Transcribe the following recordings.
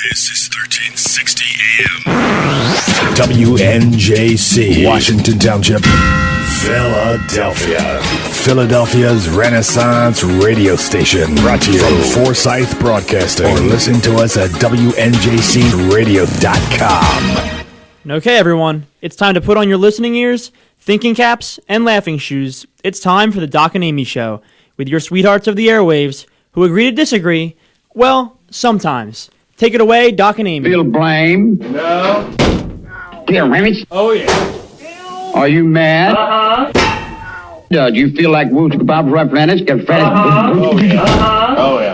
This is 1360 AM. WNJC, Washington Township, Philadelphia. Philadelphia's Renaissance radio station. Brought to you from Forsyth Broadcasting. Or listen to us at WNJCradio.com. Okay, everyone. It's time to put on your listening ears, thinking caps, and laughing shoes. It's time for the Doc and Amy Show with your sweethearts of the airwaves who agree to disagree. Well, sometimes. Take it away, Doc and Amy. Feel blame? No. Feel remedy? Oh, yeah. Are you mad? Uh-huh. Do you feel like Woods Bob Referendus? Get Fred. Oh, yeah. Uh-huh. Oh, yeah.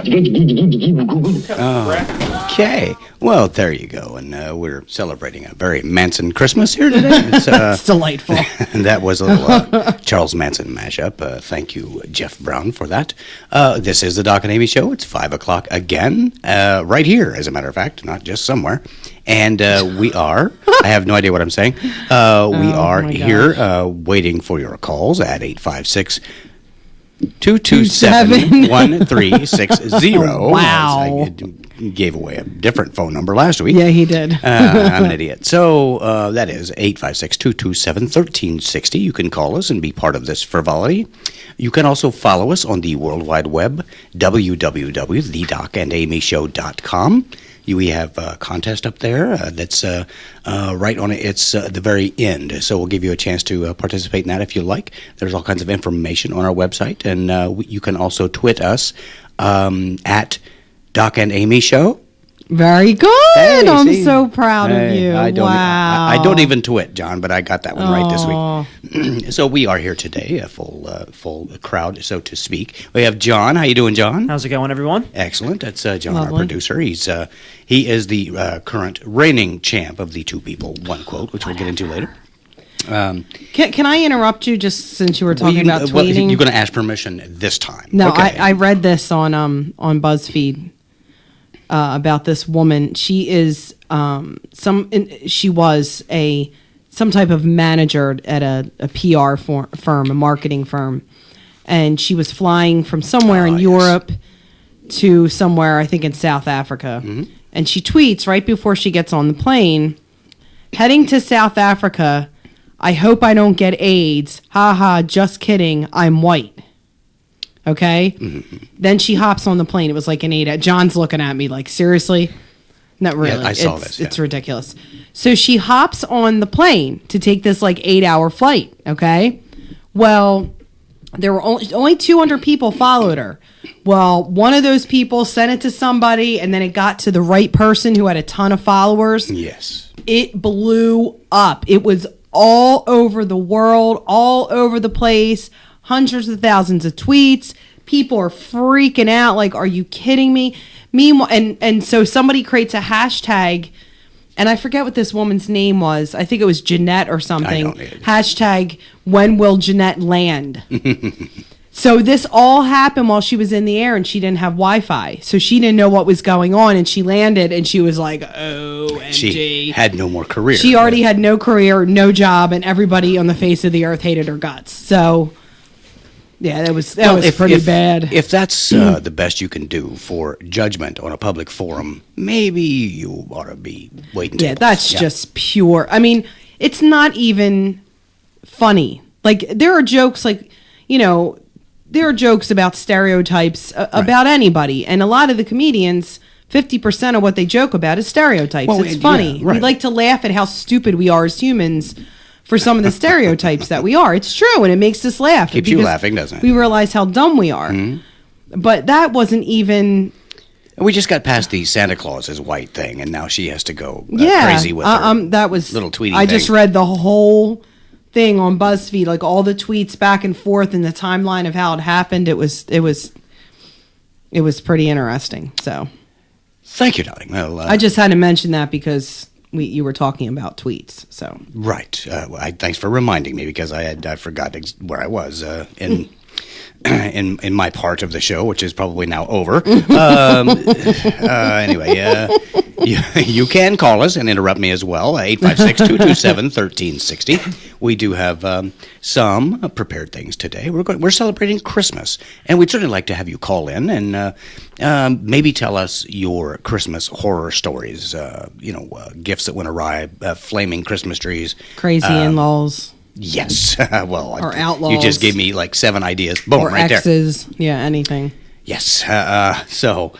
Okay, well, there you go, and we're celebrating a very Manson Christmas here today. It's delightful. That was a little Charles Manson mashup. Thank you, Jeff Brown, for that. This is the Doc and Amy Show. It's 5 o'clock again, right here, as a matter of fact, not just somewhere. And we are, I have no idea what I'm saying, we are here waiting for your calls at 856 227-1360. Wow. I gave away a different phone number last week. Yeah, he did. I'm an idiot. So that is 856-227-1360. You can call us and be part of this frivolity. You can also follow us on the World Wide Web, www.thedocandamyshow.com. We have a contest up there that's right on it. It's the very end, so we'll give you a chance to participate in that if you like. There's all kinds of information on our website, and you can also tweet us at Doc and Amy Show. Very good. Hey, I'm see? so proud of you. I don't even twit, John, but I got that one right this week. So we are here today, a full crowd, so to speak. We have John. How you doing, John? How's it going, everyone? Excellent. That's John, Lovely. our producer. He is the current reigning champ of the two people, one quote, which we'll get into later. Can I interrupt you just since you were talking about tweeting? You're going to ask permission this time. No, okay. I read this on BuzzFeed about this woman. She is she was some type of manager at a PR firm, a marketing firm, and she was flying from somewhere in Europe to somewhere, I think in South Africa. Mm-hmm. And she tweets right before she gets on the plane, heading to South Africa, I hope I don't get AIDS. Ha ha, just kidding, I'm white. Okay? Mm-hmm. Then she hops on the plane. It was like an 8. John's looking at me like, seriously? Not really. Yeah, I saw this. Yeah. It's ridiculous. So she hops on the plane to take this like 8-hour flight. Okay? Well, there were only 200 people followed her. Well, one of those people sent it to somebody, and then it got to the right person who had a ton of followers. Yes. It blew up. It was all over the world, all over the place, hundreds of thousands of tweets. People are freaking out, like, are you kidding me? Meanwhile, and so somebody creates a hashtag, and I forget what this woman's name was. I think it was Jeanette or something. Hashtag, when will Jeanette land? So this all happened while she was in the air, and she didn't have Wi-Fi. So she didn't know what was going on, and she landed, and she was like, OMG. She had no more career. She already had no career, no job, and everybody on the face of the earth hated her guts. So, yeah, that was pretty bad. If that's the best you can do for judgment on a public forum, maybe you ought to be waiting. Yeah, that's just pure. I mean, it's not even funny. Like, there are jokes like, there are jokes about stereotypes about anybody, and a lot of the comedians, 50% of what they joke about is stereotypes. Well, it's funny. Yeah, right. We like to laugh at how stupid we are as humans for some of the stereotypes that we are. It's true, and it makes us laugh. Keeps you laughing, doesn't it? We realize how dumb we are. Mm-hmm. But that wasn't even... We just got past the Santa Claus is white thing, and now she has to go crazy with her that was little tweeting I just read the whole thing on BuzzFeed, like all the tweets back and forth and the timeline of how it happened. It was pretty interesting. So, thank you, darling. Well, I just had to mention that because you were talking about tweets. So right. Thanks for reminding me because I forgot where I was in my part of the show, which is probably now over. Anyway. You can call us and interrupt me as well. 856-227-1360. We do have some prepared things today. We're celebrating Christmas, and we'd certainly like to have you call in and maybe tell us your Christmas horror stories. Gifts that went awry, flaming Christmas trees, Crazy in-laws. Yes. Well, Or outlaws. You just gave me like 7 ideas. Boom, Or right exes. There. Yeah, anything. Yes. So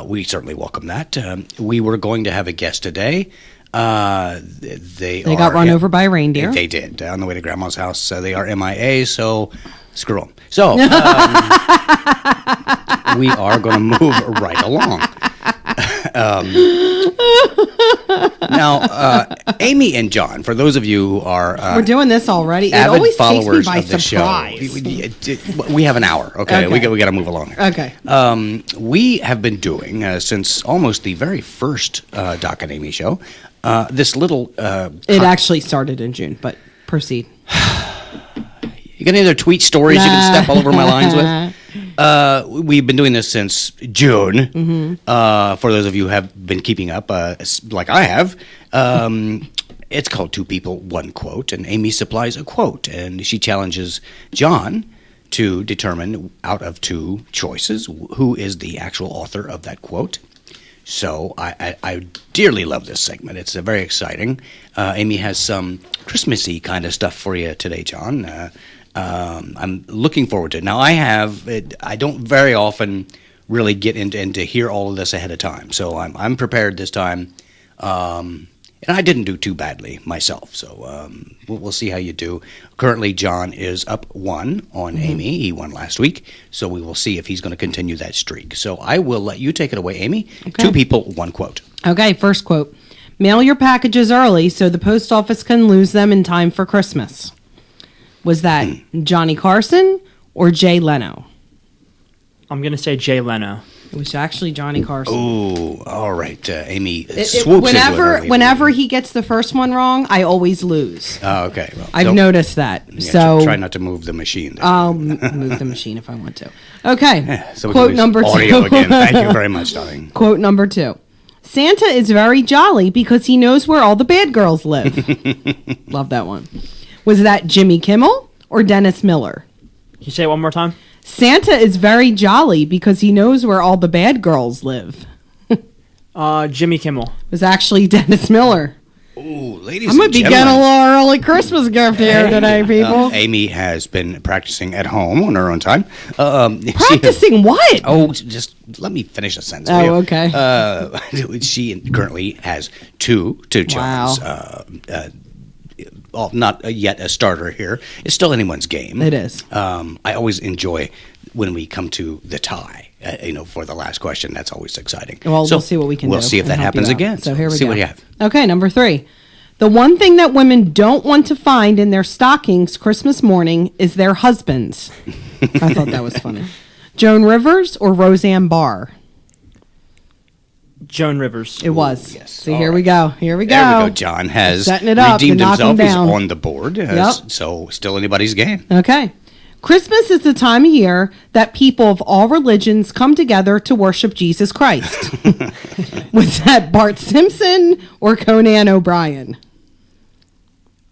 we certainly welcome that. We were going to have a guest today. They got run over by a reindeer. They did on the way to Grandma's house. They are MIA, so screw them. So we are going to move right along. Now, Amy and John, for those of you who are we're doing this already. It avid always takes me followers by of the surprise. show, we have an hour. Okay, we got to move along here. Okay. We have been doing since almost the very first Doc and Amy show this little. It actually started in June, but proceed. You got any other tweet stories you can step all over my lines with? We've been doing this since June. Mm-hmm. For those of you who have been keeping up, like I have, it's called Two People, One Quote, and Amy supplies a quote, and she challenges John to determine out of 2 choices who is the actual author of that quote. So I dearly love this segment. It's very exciting. Amy has some Christmassy kind of stuff for you today, John. I'm looking forward to it. Now, I don't very often really get into hear all of this ahead of time. So I'm prepared this time. And I didn't do too badly myself. So we'll see how you do. Currently, John is up 1 on Amy. He won last week. So we will see if he's going to continue that streak. So I will let you take it away, Amy. Okay. 2 people, 1 quote. Okay, first quote. Mail your packages early so the post office can lose them in time for Christmas. Was that Johnny Carson or Jay Leno? I'm going to say Jay Leno. It was actually Johnny Carson. Oh, all right. Amy swoops whenever he gets the first one wrong, I always lose. Oh, okay. Well, I've noticed that. Yeah, so try not to move the machine. There. I'll move the machine if I want to. Okay. So Quote number 2. Audio again. Thank you very much, darling. Quote number 2. Santa is very jolly because he knows where all the bad girls live. Love that one. Was that Jimmy Kimmel or Dennis Miller? Can you say it one more time? Santa is very jolly because he knows where all the bad girls live. Jimmy Kimmel. It was actually Dennis Miller. Ooh, ladies I'm going and to be gentlemen. getting a little early Christmas gift here today, people. Amy has been practicing at home on her own time. Practicing what? Oh, just let me finish a sentence. Oh, okay. She currently has two children. Wow. Not yet a starter here. It's still anyone's game. It is. I always enjoy when we come to the tie. For the last question, that's always exciting. Well, we'll see what we can do. We'll see if that and help happens you out. again. So here we see go. what you have. Okay, number 3. The one thing that women don't want to find in their stockings Christmas morning is their husbands. I thought that was funny. Joan Rivers or Roseanne Barr? Joan Rivers. It was. Yes. See, All here right. we go. Here we go. There we go. John has setting it up. redeemed You're knocking himself. He's down. on the board. Yep. So still anybody's game. Okay. Christmas is the time of year that people of all religions come together to worship Jesus Christ. Was that Bart Simpson or Conan O'Brien?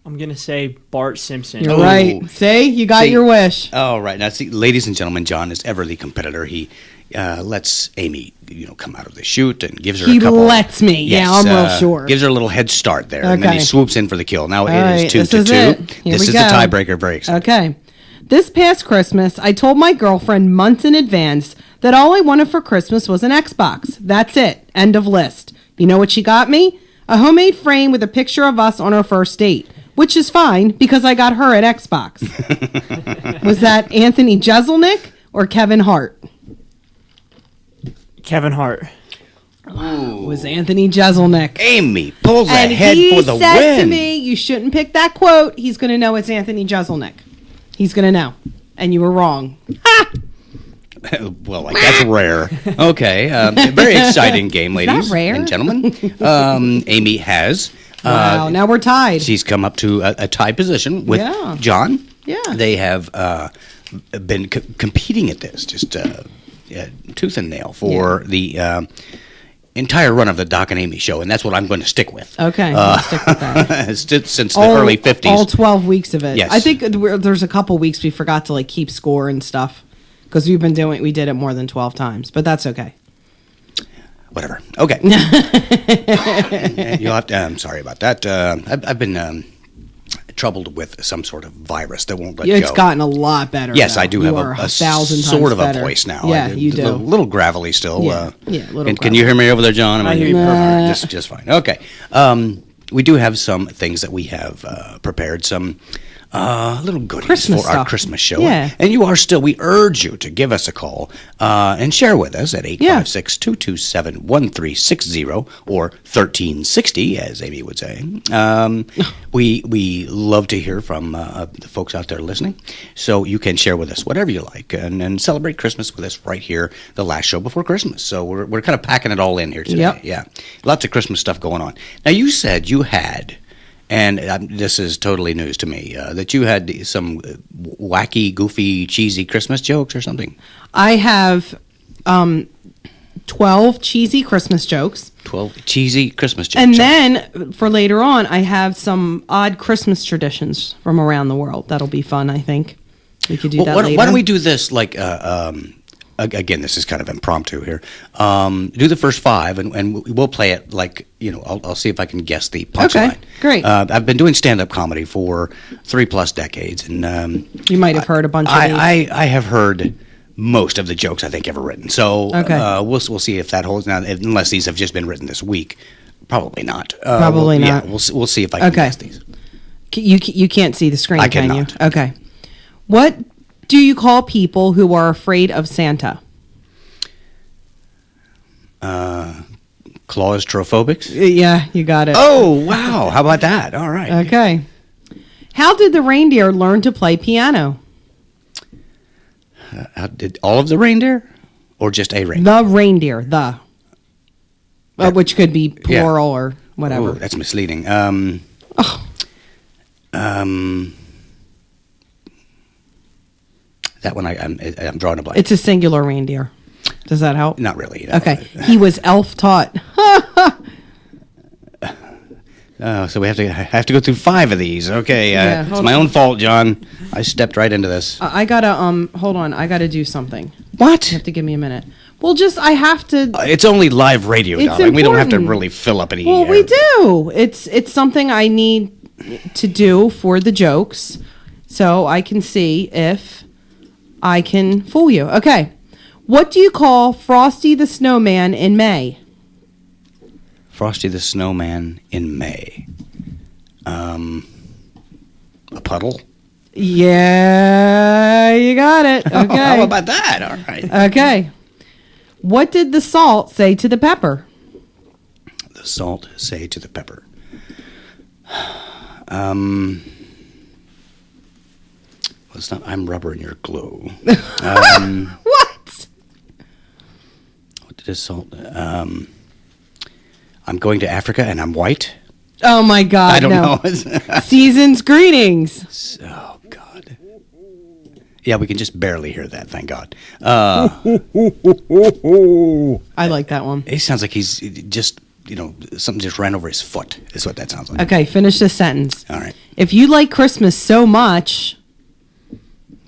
I'm going to say Bart Simpson. You're right. See, you got your wish. All right. Now, see, ladies and gentlemen, John is ever the competitor. He lets Amy, come out of the chute and gives her He a couple. lets me. Yeah, I'm real sure. Gives her a little head start there, and then he Okay. swoops in for the kill. Now All it right, is 2-2. this is it. Here This we is go. the tiebreaker. Very exciting. Okay. This past Christmas, I told my girlfriend months in advance that all I wanted for Christmas was an Xbox. That's it. End of list. You know what she got me? A homemade frame with a picture of us on our first date, which is fine because I got her an Xbox. Was that Anthony Jeselnik or Kevin Hart? Kevin Hart. It was Anthony Jeselnik. Amy pulls And ahead he for the said win. to me, you shouldn't pick that quote. He's going to know it's Anthony Jeselnik. He's going to know. And you were wrong. Well, like that's rare. Okay, very exciting game, ladies rare? and gentlemen. Amy has. Wow, now we're tied. She's come up to a tie position with John. Yeah. They have been competing at this, just tooth and nail for the entire run of the Doc and Amy show, and that's what I'm going to stick with. Okay, I'll stick with that. Since the early 50s. All 12 weeks of it. Yes. I think there's a couple weeks we forgot to like keep score and stuff because we did it more than 12 times, but that's okay. Whatever. Okay. You'll have to, I'm sorry about that. I've been troubled with some sort of virus that won't let go. It's gotten a lot better. Yes, now. I do You have are a 1,000 sort times of better. a voice now. Yeah, you do. A little gravelly still. Yeah, little Can you hear me over there, John? I hear you perfect. Just fine. Okay. We do have some things that we have prepared, some little goodies Christmas for our stuff. Christmas show. Yeah. And we urge you to give us a call and share with us at 856-227-1360 or 1360, as Amy would say. We love to hear from the folks out there listening. So you can share with us whatever you like and celebrate Christmas with us right here, the last show before Christmas. So we're kind of packing it all in here today. Yep. Yeah. Lots of Christmas stuff going on. Now, you said you had... And this is totally news to me, that you had some wacky, goofy, cheesy Christmas jokes or something. I have 12 cheesy Christmas jokes. 12 cheesy Christmas jokes. And then for later on, I have some odd Christmas traditions from around the world. That'll be fun, I think. We could do that later. Why don't we do this like... again, this is kind of impromptu here. Do the first 5, and we'll play it like, I'll see if I can guess the punchline. Okay, great. I've been doing stand-up comedy for 3+ decades, and You might have heard a bunch of these. I have heard most of the jokes I think ever written. So Okay. we'll see if that holds now, unless these have just been written this week. Probably not. Probably not. Yeah, we'll see if I can guess these. You can't see the screen, I can you? cannot. Okay. What do you call people who are afraid of Santa? Claustrophobics? Yeah, you got it. Oh, wow. How about that? All right. Okay. How did the reindeer learn to play piano? Did all of the reindeer? Or just a reindeer? The reindeer, which could be plural or whatever. Ooh, that's misleading. That one I'm drawing a blank. It's a singular reindeer. Does that help? Not really. No. Okay. He was elf taught. So we have to go through 5 of these. Okay. Yeah, It's hold my on. own fault, John. I stepped right into this. I gotta hold on. I gotta do something. What? You have to give me a minute. Well, I have to. It's only live radio, It's darling. We don't have to important. really fill up any. Well, we do. It's something I need to do for the jokes, so I can see if I can fool you. Okay. What do you call Frosty the Snowman in May? Frosty the Snowman in May. A puddle. Yeah, you got it. Okay. How about that? All right. Okay. What did the salt say to the pepper? The salt say to the pepper. Well, it's not. I'm rubber and you're glue. What? What did the salt? I'm going to Africa and I'm white. Oh my God! I don't no. know. Season's greetings. Oh God. Yeah, we can just barely hear that. Thank God. I like that one. It sounds like he's just, something just ran over his foot. Is what that sounds like. Okay, finish this sentence. All right. If you like Christmas so much,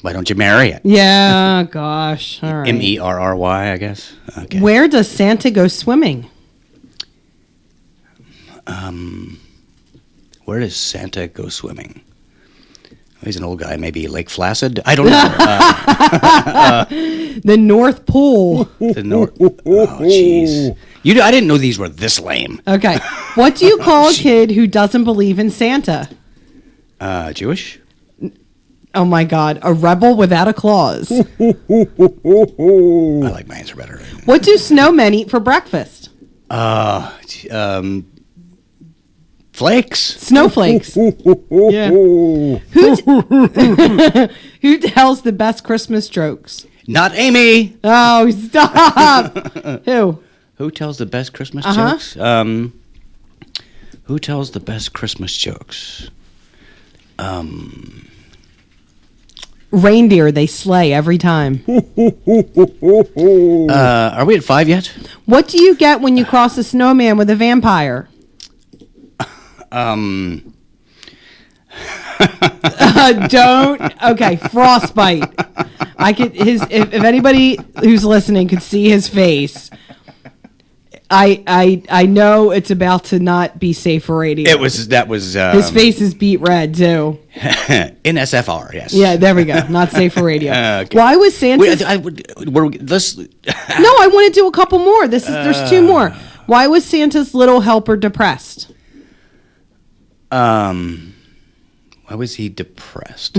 Why don't you marry it? yeah, gosh, all right. Merry, I guess. Okay. Where does Santa go swimming? Where does Santa go swimming? He's an old guy, maybe Lake Placid. I don't know. The North Pole. The North. Oh, jeez. I didn't know these were this lame. Okay. What do you call a kid who doesn't believe in Santa? Jewish. Oh my God, a rebel without a clause. I like my answer better. What do snowmen eat for breakfast? Flakes. Snowflakes. Yeah. Who tells the best Christmas jokes? Not Amy. Oh, stop. Who? Who tells the best Christmas jokes? Who tells the best Christmas jokes? reindeer. They slay every time. Are we at 5 yet? What do you get when you cross a snowman with a vampire? Don't. Okay, frostbite. I could if anybody who's listening could see his face. I know it's about to not be safe for radio. That was his face is beet red too. NSFR, yes. Yeah, there we go. Not safe for radio. Okay. Why was Santa's? No, I want to do a couple more. There's two more. Why was Santa's little helper depressed? Why was he depressed?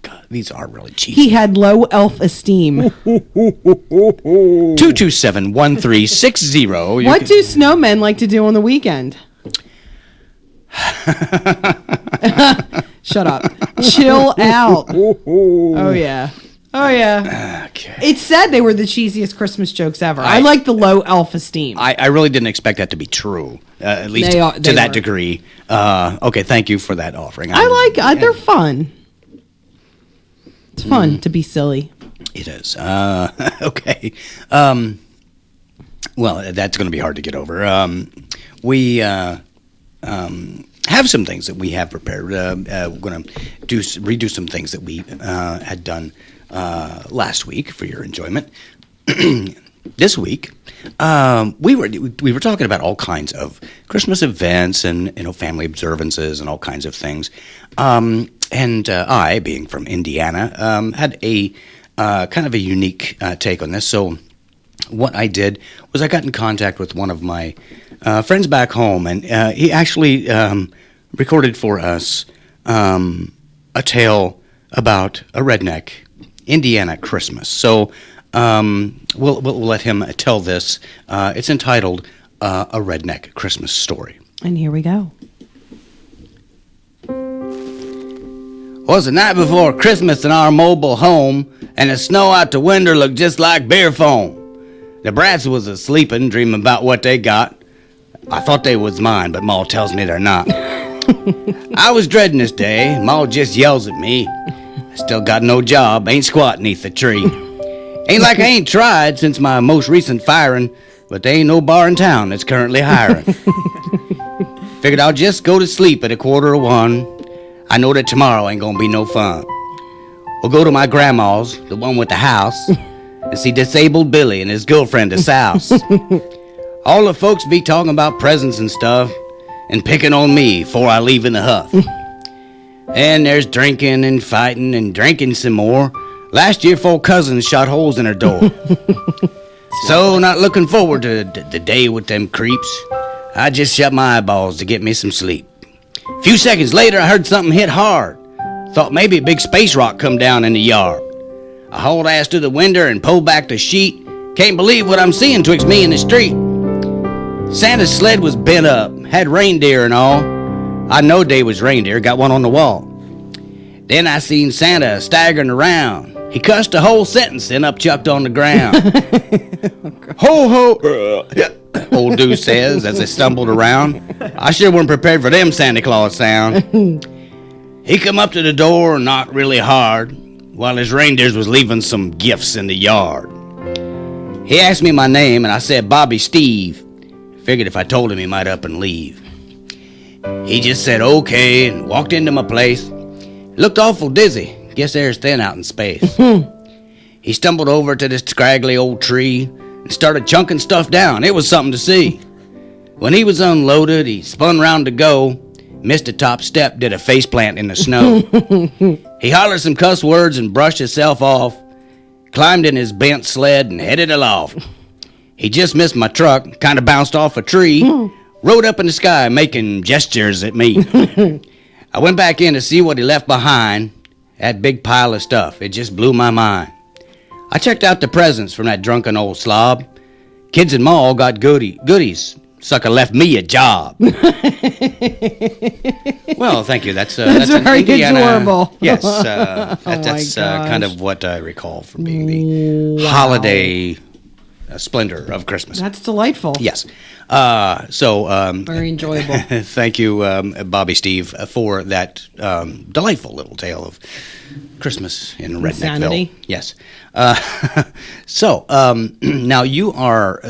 God, these are really cheesy. He had low elf esteem. 227-1360. What do snowmen like to do on the weekend? Shut up. Chill out. Oh, yeah. Oh, yeah. Okay. It said they were the cheesiest Christmas jokes ever. I like the low elf esteem. I really didn't expect that to be true, at least to that degree. Okay, thank you for that offering. They're fun. It's fun to be silly. It is. Okay. Well, that's going to be hard to get over. We have some things that we have prepared. We're going to redo some things that we had done last week for your enjoyment. This week, we were talking about all kinds of Christmas events and family observances and all kinds of things. And I, being from Indiana, had a kind of a unique take on this. So what I did was I got in contact with one of my friends back home, and he actually recorded for us a tale about a redneck Indiana Christmas. So we'll let him tell this. It's entitled A Redneck Christmas Story. And here we go. Was the night before Christmas in our mobile home, and the snow out the window looked just like beer foam. The brats was a-sleepin', dreaming about what they got. I thought they was mine, but Ma tells me they're not. I was dreading this day. Ma just yells at me. I still got no job, ain't squat neath the tree. Ain't like I ain't tried since my most recent firing, but there ain't no bar in town that's currently hiring. Figured I'll just go to sleep at 1:15. I know that tomorrow ain't gonna be no fun. We'll go to my grandma's, the one with the house, and see disabled Billy and his girlfriend, the Souse. All the folks be talking about presents and stuff, and picking on me before I leave in the huff. And there's drinking and fighting and drinking some more. Last year, 4 cousins shot holes in her door. So, not looking forward to the day with them creeps. I just shut my eyeballs to get me some sleep. A few seconds later, I heard something hit hard. Thought maybe a big space rock come down in the yard. I hauled ass to the window and pulled back the sheet. Can't believe what I'm seeing twixt me and the street. Santa's sled was bent up, had reindeer and all. I know they was reindeer, got one on the wall. Then I seen Santa staggering around. He cussed a whole sentence and up chucked on the ground. Ho ho, old dude says as I stumbled around. I sure wasn't prepared for them Santa Claus sound. He come up to the door and knocked really hard while his reindeers was leaving some gifts in the yard. He asked me my name and I said Bobby Steve. Figured if I told him he might up and leave. He just said okay and walked into my place. Looked awful dizzy. Guess air's thin out in space. He stumbled over to this scraggly old tree and started chunking stuff down. It was something to see. When he was unloaded, he spun round to go, missed a top step, did a faceplant in the snow. He hollered some cuss words and brushed himself off, climbed in his bent sled and headed aloft. He just missed my truck, kind of bounced off a tree, rode up in the sky making gestures at me. I went back in to see what he left behind. That big pile of stuff. It just blew my mind. I checked out the presents from that drunken old slob. Kids and Ma all got goodies. Sucker left me a job. Well, thank you. That's very adorable. Yes, that's kind of what I recall from being the holiday splendor of Christmas. That's delightful. Yes. Very enjoyable. Thank you, Bobby Steve, for that delightful little tale of Christmas in Redneckville. Insanity. Yes. Now you are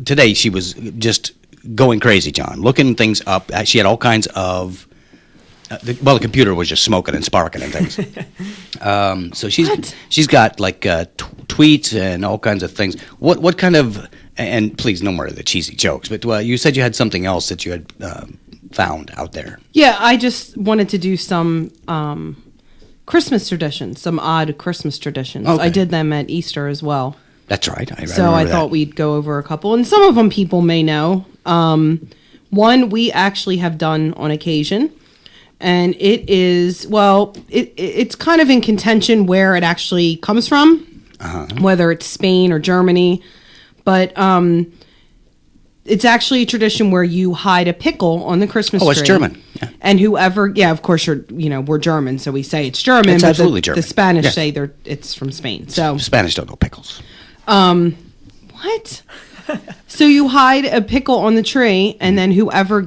today. She was just going crazy, John, looking things up. She had all kinds of. The computer was just smoking and sparking and things. So she's got like tweets and all kinds of things. What kind of, and please no more of the cheesy jokes, but you said you had something else that you had found out there. Yeah, I just wanted to do some Christmas traditions, some odd Christmas traditions. Okay. I did them at Easter as well. That's right. So I thought we'd go over a couple, and some of them people may know. One we actually have done on occasion. And it is, it's kind of in contention where it actually comes from, whether it's Spain or Germany. But it's actually a tradition where you hide a pickle on the Christmas tree. Oh, it's German. Yeah. And whoever, of course, we're German, so we say it's German. It's but absolutely German. The Spanish Yes. say it's from Spain. So Spanish don't know pickles. What? So you hide a pickle on the tree, and then whoever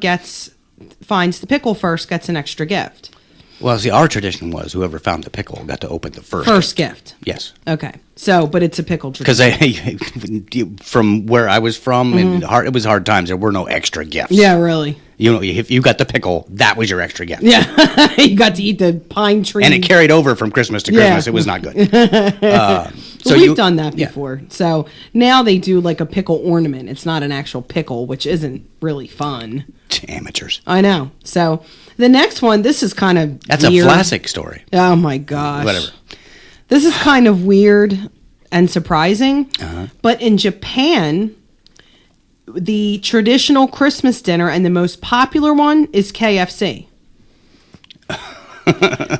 finds the pickle first gets an extra gift. Well, see, our tradition was whoever found the pickle got to open the first gift. Yes. Okay. So, but it's a pickle tradition. Because from where I was from, it was hard times. There were no extra gifts. Yeah, really. If you got the pickle, that was your extra gift. Yeah. You got to eat the pine tree. And it carried over from Christmas to Christmas. It was not good. So we've done that before. Yeah. So now they do like a pickle ornament. It's not an actual pickle, which isn't really fun. Amateurs. I know. So the next one, this is kind of That's weird. a Vlasic story. Oh my gosh. Whatever. This is kind of weird and surprising. But in Japan, the traditional Christmas dinner and the most popular one is KFC.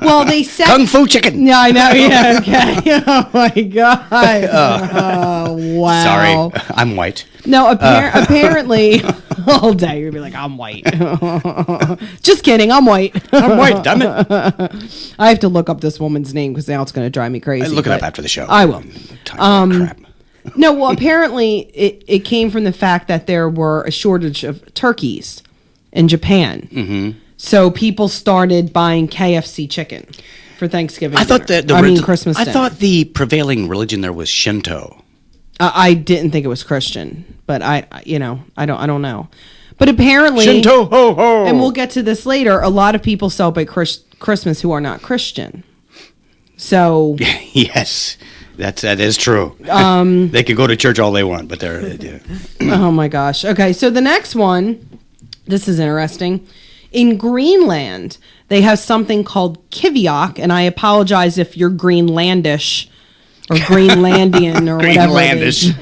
Well, they said Kung Fu chicken. Yeah, I know. Yeah, okay. Oh my god. Oh, wow. Sorry, I'm white. No, apparently, all day you'd be like, "I'm white." Just kidding. I'm white. I'm white. Damn it. I have to look up this woman's name because now it's going to drive me crazy. Look it up after the show. I will. Crap. No, well, apparently it came from the fact that there were a shortage of turkeys in Japan. Mm-hmm. So people started buying KFC chicken for Thanksgiving. I thought that Christmas I dinner. thought the prevailing religion there was Shinto. I didn't think it was Christian, but I don't know. But apparently, Shinto ho ho. and we'll get to this later. A lot of people celebrate Christmas who are not Christian. So Yes, that is true. They could go to church all they want, but they're. Oh my gosh. Okay, so the next one, this is interesting. In Greenland, they have something called kiviak, and I apologize if you're Greenlandish or Greenlandian or whatever it is.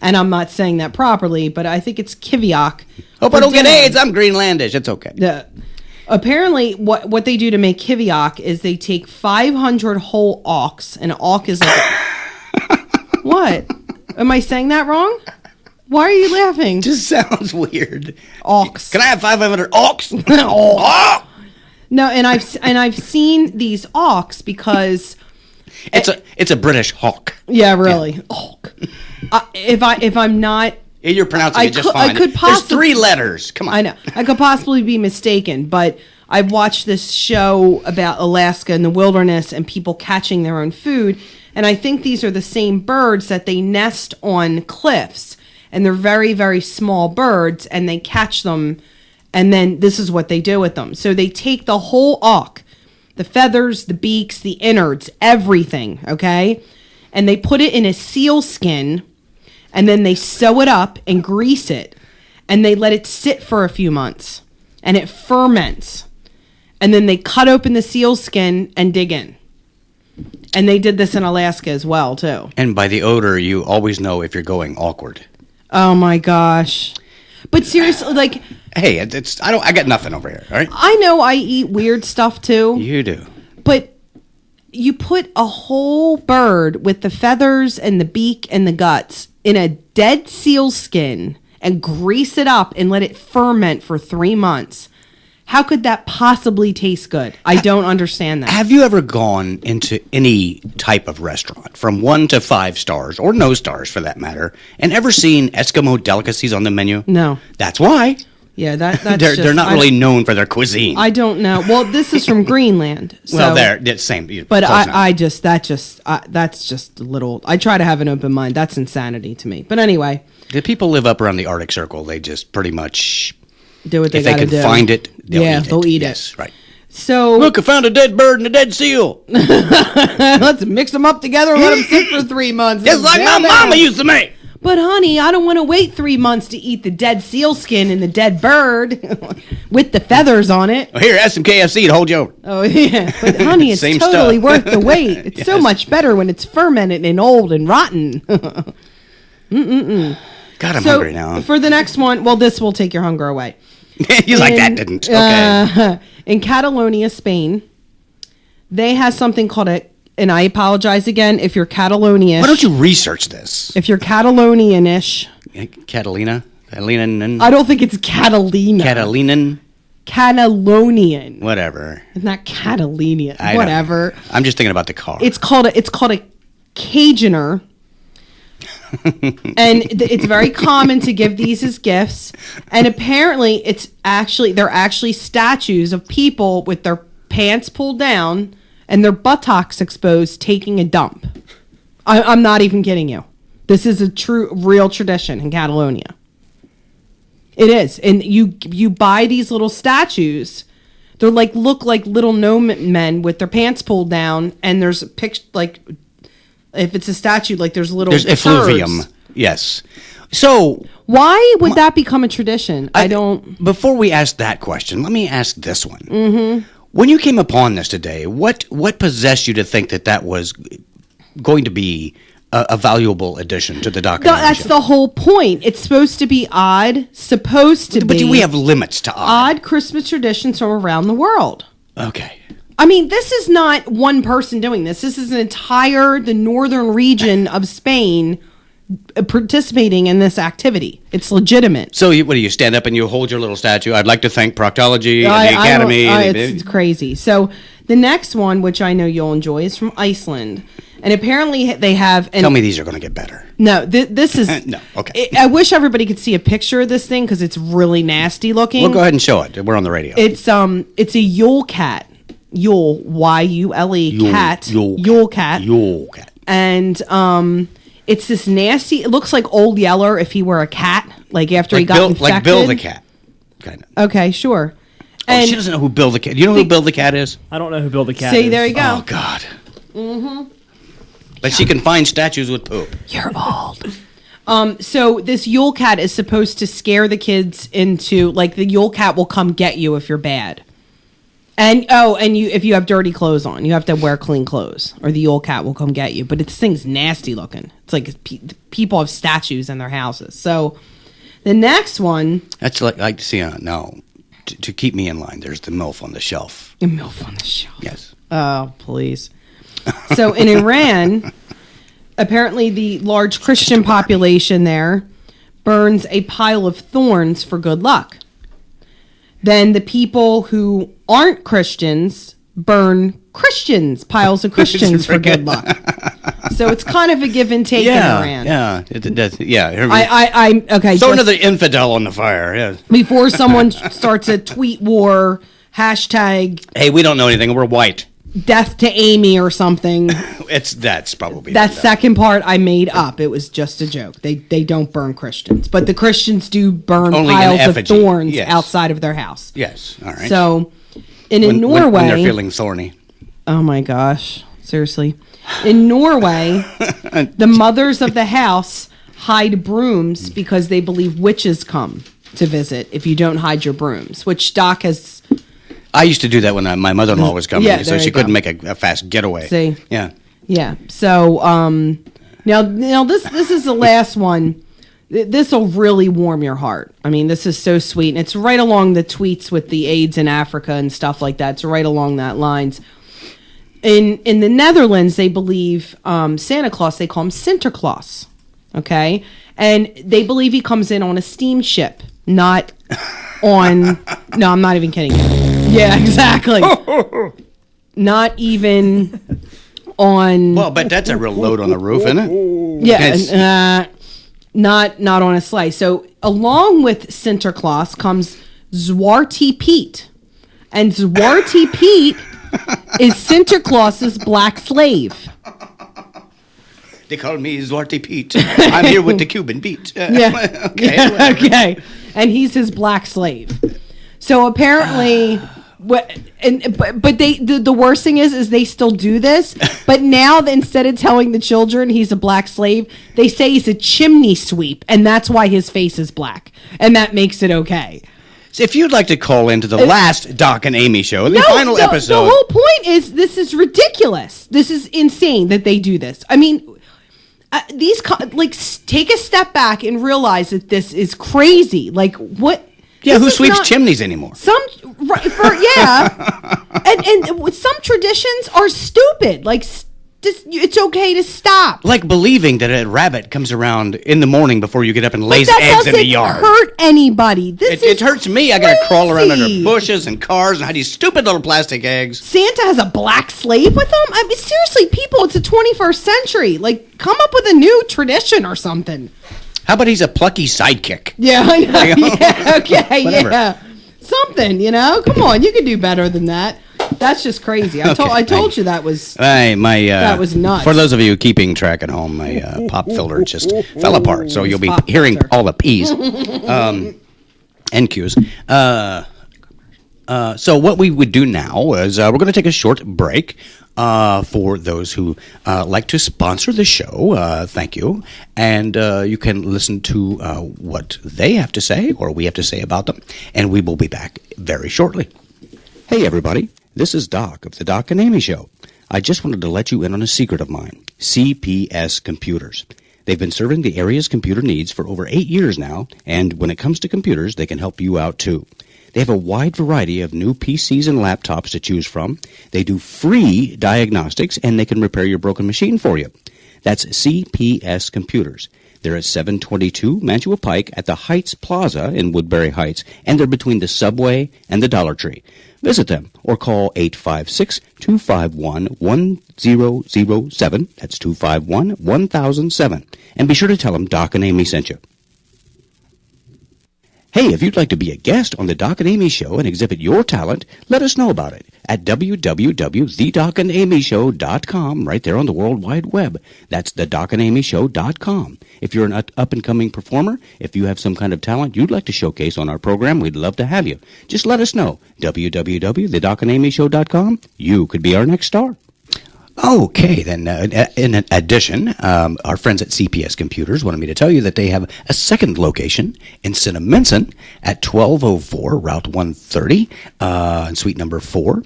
And I'm not saying that properly, but I think it's kiviak. Hope I don't get AIDS. I'm Greenlandish. It's okay. Apparently, what they do to make kiviak is they take 500 whole auks, and an auk is like... What? Am I saying that wrong? Why are you laughing? Just sounds weird. Auks. Can I have 500 auks? Oh. No, and I've seen these auks because it's a British hawk. Yeah, really. Yeah. Auk. If I'm not, you're pronouncing it just fine. I could There's 3 letters. Come on. I know. I could possibly be mistaken, but I've watched this show about Alaska and the wilderness and people catching their own food, and I think these are the same birds that they nest on cliffs. And they're very, very small birds, and they catch them, and then this is what they do with them. So they take the whole auk, the feathers, the beaks, the innards, everything, okay? And they put it in a seal skin, and then they sew it up and grease it, and they let it sit for a few months, and it ferments. And then they cut open the seal skin and dig in. And they did this in Alaska as well, too. And by the odor, you always know if you're going awkward. Oh my gosh. But seriously, like, hey, I got nothing over here, all right? I know I eat weird stuff too. You do. But you put a whole bird with the feathers and the beak and the guts in a dead seal skin and grease it up and let it ferment for 3 months. How could that possibly taste good? I don't understand that. Have you ever gone into any type of restaurant, from 1 to 5 stars, or no stars for that matter, and ever seen Eskimo delicacies on the menu? No. That's why. Yeah, that's They're not really known for their cuisine. I don't know. Well, this is from Greenland. So, well, they're same. But close enough. that's just a little. I try to have an open mind. That's insanity to me. But anyway, The people live up around the Arctic Circle. They just pretty much do what they if they got to do. can find it, they'll eat it. they'll eat Yes, it. right. So Look, I found a dead bird and a dead seal. let's mix them up together and let them sit for 3 months. Just like my mama used to make. But honey, I don't want to wait 3 months to eat the dead seal skin and the dead bird with the feathers on it. Well, here, have some KFC to hold you over. Oh yeah, but honey, it's Same totally stuff. worth the wait. It's so Yes. much better when it's fermented and old and rotten. God, I'm hungry now. For the next one, well, this will take your hunger away. He's like, that didn't. Okay. In Catalonia, Spain, they have something called and I apologize again if you're Catalonian. Why don't you research this? If you're Catalonian-ish. Catalina? Catalina? I don't think it's Catalina. Catalinan? Catalonian. Whatever. It's not Catalonian. I don't Whatever. know. I'm just thinking about the car. It's called a Cajunner. And it's very common to give these as gifts. And apparently they're actually statues of people with their pants pulled down and their buttocks exposed taking a dump. I'm not even kidding you. This is a real tradition in Catalonia. It is. And you buy these little statues. They're look like little gnome men with their pants pulled down, and there's a picture, if it's a statue, there's little There's effluvium. birds. Yes. So Why would that become a tradition? I don't. Before we ask that question, let me ask this one. Mm-hmm. When you came upon this today, what possessed you to think that was going to be a valuable addition to the documentary? That's the whole point. It's supposed to be odd. But we have limits to odd Christmas traditions from around the world. Okay. I mean, this is not one person doing this. This is the northern region of Spain participating in this activity. It's legitimate. So what do you stand up and you hold your little statue? I'd like to thank Proctology and the Academy. It's crazy. So the next one, which I know you'll enjoy, is from Iceland. And apparently they have... Tell me these are going to get better. No, this is... No, okay. I wish everybody could see a picture of this thing because it's really nasty looking. Well, go ahead and show it. We're on the radio. It's a Yule cat. Yule, Y-U-L-E, cat. Yule cat. Yule cat. And it's this nasty... It looks like Old Yeller if he were a cat, after he got infected. Like Bill the cat, kind of. Okay, sure. And she doesn't know who Bill the cat... You know who Bill the cat is? I don't know who Bill the Cat See, is. there you go. Oh, God. Mm-hmm. But she can find statues with poop. You're old. So this Yule cat is supposed to scare the kids into the Yule cat will come get you if you're bad. And if you have dirty clothes on, you have to wear clean clothes, or the Yule cat will come get you. But this thing's nasty looking. It's like people have statues in their houses. So the next one, That's like to see. No, to keep me in line. There's the MILF on the shelf. a MILF on the shelf. Yes. Oh, please. So in Iran, apparently the large Christian population there burns a pile of thorns for good luck. Then the people who aren't Christians burn piles of Christians for good luck. So it's kind of a give and take in Iran. Yeah, yeah. I'm okay. Throw another infidel on the fire. Yeah. Before someone starts a tweet war, hashtag Hey, we don't know anything. We're white. death to Amy or something. That's probably That second part I made up. It was just a joke. They don't burn Christians, but the Christians do burn Only piles in of effigy. thorns Yes. outside of their house. Yes. All right. So, in Norway, when they're feeling thorny. oh my gosh, seriously, in Norway, the mothers of the house hide brooms because they believe witches come to visit if you don't hide your brooms. Which Doc has. I used to do that when my mother-in-law was coming, Yeah, so there she you couldn't go. make a fast getaway. See? Yeah. Yeah. So now this is the last one. This will really warm your heart. I mean, this is so sweet, and it's right along the tweets with the AIDS in Africa and stuff like that. It's right along that lines. In the Netherlands, they believe Santa Claus. They call him Sinterklaas. Okay, and they believe he comes in on a steamship, not on. No, I'm not even kidding you. Yeah, exactly. Not even on. Well, but that's a real load on the roof, isn't it? Yeah, not on a sleigh. So along with Sinterklaas comes Zwarte Piet, and Zwarte Piet is Sinterklaas's black slave. They call me Zwarte Pete. I'm here with the Cuban beat. Yeah. Okay. Yeah, okay. And he's his black slave. So apparently, but the worst thing is they still do this. But now instead of telling the children he's a black slave, they say he's a chimney sweep, and that's why his face is black, and that makes it okay. So if you'd like to call into the last Doc and Amy show, the final episode. The whole point is this is ridiculous. This is insane that they do this. I mean. Take a step back and realize that this is crazy. Like, what? Yeah, who sweeps chimneys anymore? And some traditions are stupid. Like, it's okay to stop. Like believing that a rabbit comes around in the morning before you get up and lays that eggs in the yard. Doesn't hurt anybody. It hurts me. I got to crawl around under bushes and cars and hide these stupid little plastic eggs. Santa has a black slave with him? I mean, seriously, people, it's the 21st century. Like, come up with a new tradition or something. How about he's a plucky sidekick? Yeah, I know. Yeah, okay, Whatever. yeah. Something, Come on, you can do better than that. That's just crazy. I told you that was that was nuts. For those of you keeping track at home, my pop filter just fell apart, so you'll be hearing all the P's and Q's. So what we would do now is we're going to take a short break for those who like to sponsor the show. Thank you. And you can listen to what they have to say or we have to say about them. And we will be back very shortly. Hey, everybody. This is Doc of the Doc and Amy Show. I just wanted to let you in on a secret of mine. CPS Computers. They've been serving the area's computer needs for over 8 years now, and when it comes to computers, they can help you out too. They have a wide variety of new PCs and laptops to choose from. They do free diagnostics, and they can repair your broken machine for you. That's CPS Computers. They're at 722 Mantua Pike at the Heights Plaza in Woodbury Heights, and they're between the Subway and the Dollar Tree. Visit them or call 856-251-1007. That's 251-1007. And be sure to tell them Doc and Amy sent you. Hey, if you'd like to be a guest on the Doc and Amy Show and exhibit your talent, let us know about it at www.thedocandamyshow.com, right there on the World Wide Web. That's thedocandamyshow.com. If you're an up-and-coming performer, if you have some kind of talent you'd like to showcase on our program, we'd love to have you. Just let us know. www.thedocandamyshow.com. You could be our next star. Okay, then in addition, our friends at CPS Computers wanted me to tell you that they have a second location in Cinnaminson at 1204 Route 130 in suite number 4.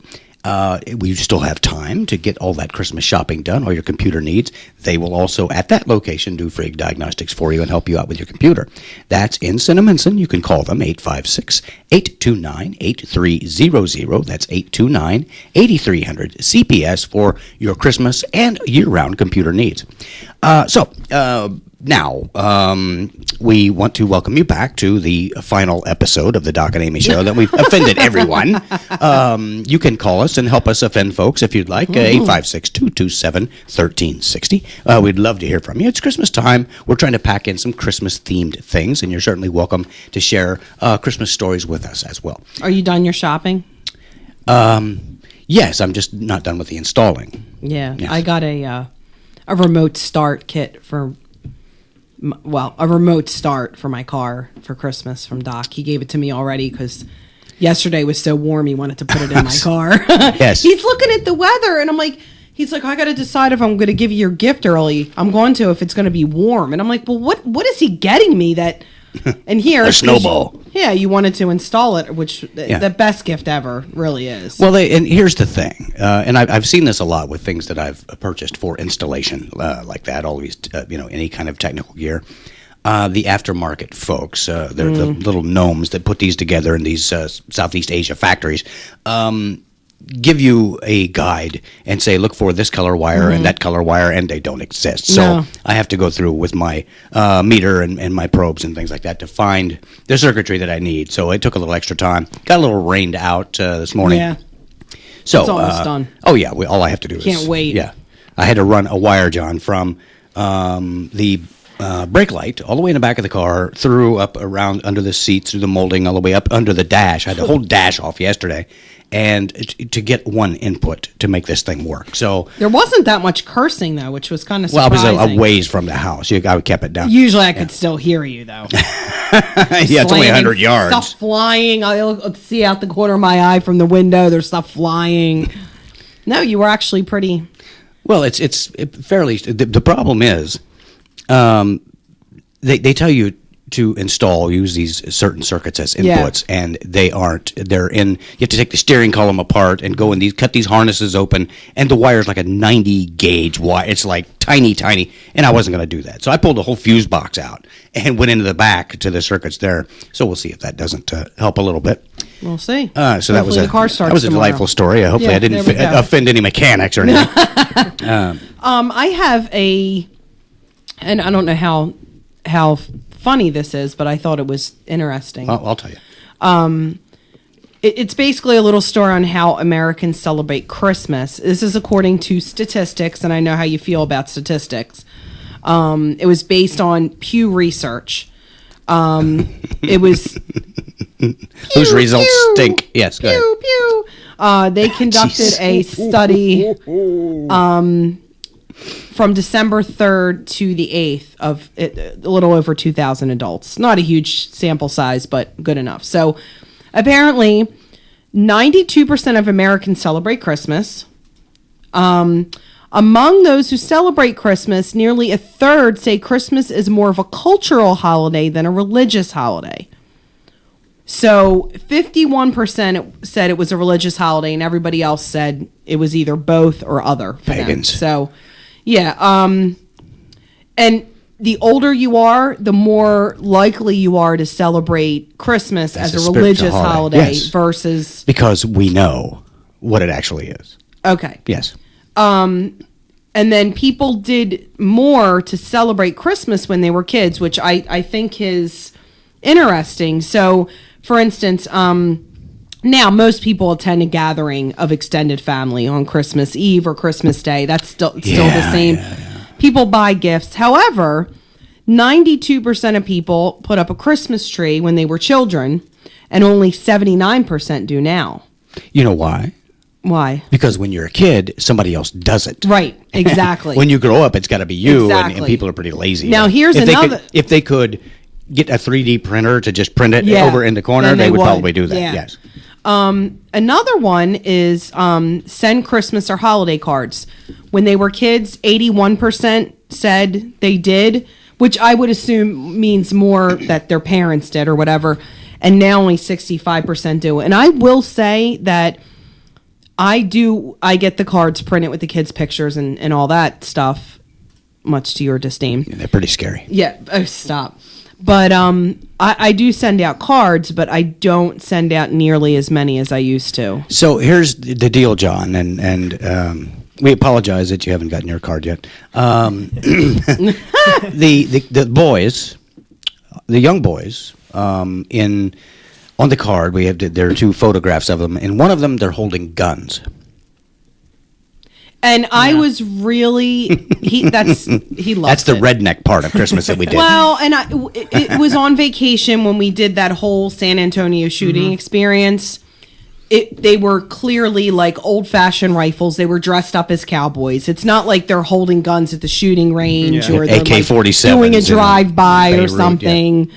We still have time to get all that Christmas shopping done, all your computer needs. They will also, at that location, do free diagnostics for you and help you out with your computer. That's in Cinnaminson. You can call them 856-829-8300. That's 829-8300 CPS for your Christmas and year-round computer needs. Now, we want to welcome you back to the final episode of the Doc and Amy Show that we've offended everyone. You can call us and help us offend folks if you'd like, 856-227-1360. We'd love to hear from you. It's Christmas time. We're trying to pack in some Christmas-themed things, and you're certainly welcome to share Christmas stories with us as well. Are you done your shopping? Yes, I'm just not done with the installing. Yeah, yes. I got a remote start kit for... a remote start for my car for Christmas from Doc. He gave it to me already because yesterday was so warm he wanted to put it in my car. Yes. He's looking at the weather and I'm like, he's like, I got to decide if I'm going to give you your gift early. I'm going to if it's going to be warm. And I'm like, well, what is he getting me that... And here... A snowball. You wanted to install it, which the best gift ever really is. Well, and here's the thing, and I've seen this a lot with things that I've purchased for installation like that, always, any kind of technical gear. The aftermarket folks, they're the little gnomes that put these together in these Southeast Asia factories. give you a guide and say, look for this color wire and that color wire, and they don't exist. So No. I have to go through with my meter and my probes and things like that to find the circuitry that I need. So it took a little extra time. Got a little rained out this morning. Yeah. So It's almost done. Oh yeah, all I have to do is Can't wait. Yeah, I had to run a wire, John, from the brake light all the way in the back of the car, through up around under the seats, through the molding, all the way up under the dash. I had the whole dash off yesterday, and to get one input to make this thing work. So There wasn't that much cursing though, which was kind of well, I surprising. was a ways from the house. I kept it down. Usually I could still hear you though. Yeah, it's only 100 yards. Stuff flying. I'll see out the corner of my eye from the window. There's stuff flying. No, you were actually pretty. Well, it's fairly. The problem is, they tell you to use these certain circuits as inputs, and they aren't. They're in. You have to take the steering column apart and go and cut these harnesses open, and the wire's like a 90 gauge wire. It's like tiny, and I wasn't going to do that. So I pulled the whole fuse box out and went into the back to the circuits there. So we'll see if that doesn't help a little bit. We'll see. So that was the car starts that was a tomorrow. delightful story. Hopefully Yeah, I didn't there we go. offend any mechanics or anything. I have and I don't know how funny this is, but I thought it was interesting. Well, I'll tell you. It's basically a little story on how Americans celebrate Christmas. This is according to statistics, and I know how you feel about statistics. It was based on Pew Research. It was Whose results stink? Yes, go ahead. pew pew. They conducted a study from December 3rd to the 8th of a little over 2,000 adults. Not a huge sample size, but good enough. So apparently 92% of Americans celebrate Christmas. Among those who celebrate Christmas, nearly a third say Christmas is more of a cultural holiday than a religious holiday. So 51% said it was a religious holiday, and everybody else said it was either both or other for them. Pagans. So, yeah. And the older you are, the more likely you are to celebrate Christmas as a spiritual religious holiday Yes. versus... Because we know what it actually is. Okay. Yes. And then people did more to celebrate Christmas when they were kids, which I think is interesting. So, for instance, now most people attend a gathering of extended family on Christmas Eve or Christmas Day. That's still the same. People buy gifts. However, 92% of people put up a Christmas tree when they were children, and only 79% do now. You know why? Why? Because when you're a kid, somebody else does it. Right, exactly. When you grow up, it's got to be you, and Exactly. people are pretty lazy. Now, here's another- If they could get a 3D printer to just print it Yeah, over in the corner, then they they would would. probably do that. Yeah. Yes. Another one is send Christmas or holiday cards. When they were kids, 81% said they did, which I would assume means more that their parents did or whatever. And now only 65% do. And I will say that I get the cards printed with the kids' pictures and all that stuff, much to your disdain. They're pretty scary. Yeah, stop. But I do send out cards, but I don't send out nearly as many as I used to. So here's the deal, John, and we apologize that you haven't gotten your card yet. The boys, the young boys, on the card there are two photographs of them, and one of them they're holding guns. And I was really he loves That's the it. redneck part of Christmas that we did. Well, and it was on vacation when we did that whole San Antonio shooting experience. They were clearly like old-fashioned rifles. They were dressed up as cowboys. It's not like they're holding guns at the shooting range or they're AK-47s like doing a in drive-by or Beirut, yeah. something.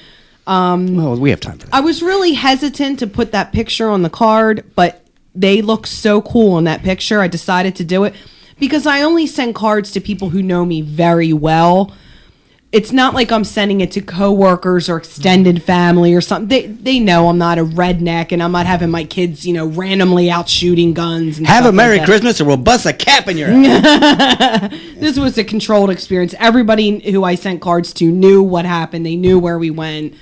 Well, we have time for that. I was really hesitant to put that picture on the card, but they look so cool in that picture. I decided to do it because I only send cards to people who know me very well. It's not like I'm sending it to coworkers or extended family or something. They know I'm not a redneck and I'm not having my kids, randomly out shooting guns. And Have stuff a Merry like that. Christmas or we'll bust a cap in your head. This was a controlled experience. Everybody who I sent cards to knew what happened. They knew where we went.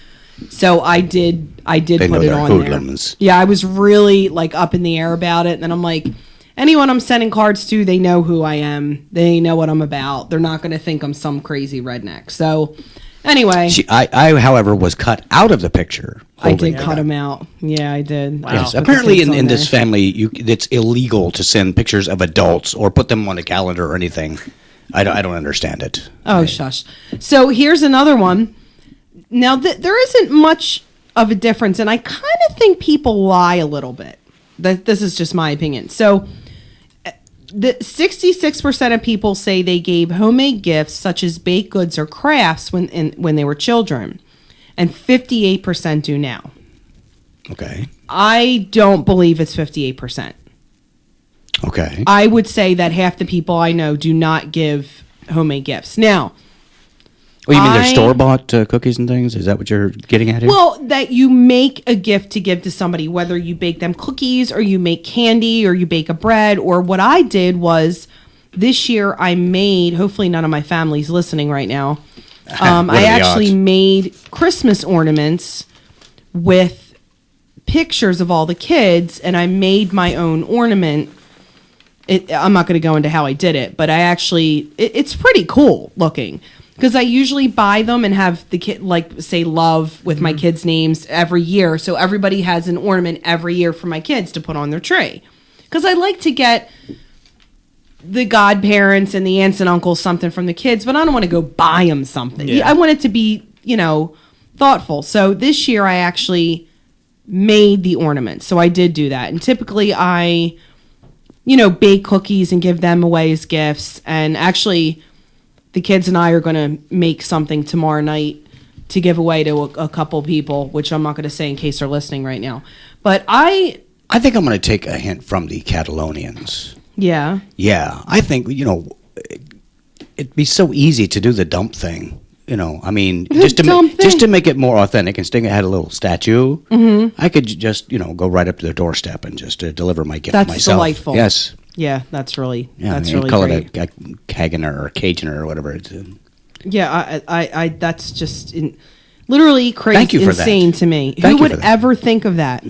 So I did They know put it they're on hoodlums. there. Yeah, I was really like up in the air about it. And then I'm like, anyone I'm sending cards to, they know who I am. They know what I'm about. They're not going to think I'm some crazy redneck. So anyway, I, however, was cut out of the picture. I did holding cut it. him out. Yeah, I did. Wow. Yes, Put the apparently kids in on this there. family, it's illegal to send pictures of adults or put them on a calendar or anything. I don't understand it. Oh, shush. So here's another one. Now, there isn't much of a difference, and I kind of think people lie a little bit. This is just my opinion. So, the 66% of people say they gave homemade gifts, such as baked goods or crafts, when they were children, and 58% do now. Okay. I don't believe it's 58%. Okay. I would say that half the people I know do not give homemade gifts. Now, Oh, you mean they're I- store-bought cookies and things? Is that what you're getting at here? well, that you make a gift to give to somebody, whether you bake them cookies or you make candy or you bake a bread, or what I did was this year I made, hopefully none of my family's listening right now, I What are the actually odds? made Christmas ornaments with pictures of all the kids, and I made my own ornament. I'm not going to go into how I did it, but I actually, it's pretty cool looking. Because I usually buy them and have the kid, like, say, love with my kids' names every year. So everybody has an ornament every year for my kids to put on their tree. Because I like to get the godparents and the aunts and uncles something from the kids, but I don't want to go buy them something. Yeah. I want it to be, thoughtful. So this year I actually made the ornaments. So I did do that. And typically I, bake cookies and give them away as gifts. And actually, the kids and I are going to make something tomorrow night to give away to a couple people, which I'm not going to say in case they're listening right now. But I think I'm going to take a hint from the Catalonians. yeah. Yeah, I think, it'd be so easy to do the dump thing. I mean, just to dump thing? just to make it more authentic, and Sting had a little statue. Mm-hmm. I could just go right up to their doorstep and just deliver my gift That's myself. delightful. Yes, Yeah, that's really you really call great. it a Caganer or Cajuner or whatever. It's, Yeah, I that's just literally crazy, Thank you for that. insane to me. Thank Who you would for that. ever think of that?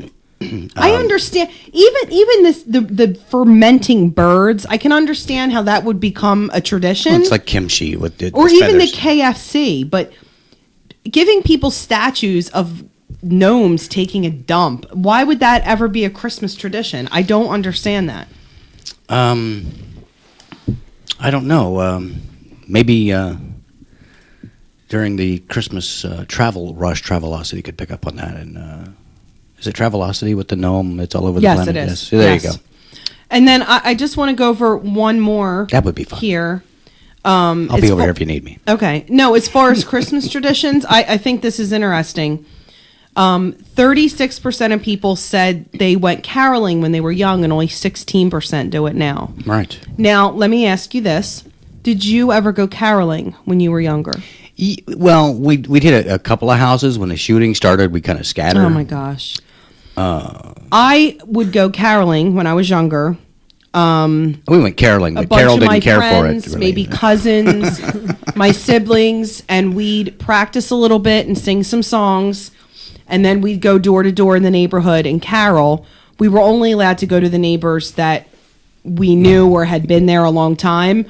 I understand even this the fermenting birds. I can understand how that would become a tradition, it's like kimchi with the or even the feathers. KFC. But giving people statues of gnomes taking a dump, why would that ever be a Christmas tradition? I don't understand that. I don't know. Maybe during the Christmas travel rush, Travelocity could pick up on that. And is it Travelocity with the gnome? It's all over the Yes, planet. it is. Yes. There Yes. you go. And then I just want to go over one more. That would be fun. Here. I'll be It's over fu- here if you need me. Okay. No, as far as Christmas traditions, I think this is interesting. 36% of people said they went caroling when they were young, and only 16% do it now. Right. Now, let me ask you this. Did you ever go caroling when you were younger? Well, we did a couple of houses when the shooting started. We kind of scattered. Oh, my gosh. I would go caroling when I was younger. We went caroling, A but bunch Carol of didn't my care friends, for it. Really. maybe cousins, my siblings, and we'd practice a little bit and sing some songs, and then we'd go door to door in the neighborhood and carol. We were only allowed to go to the neighbors that we knew or had been there a long time,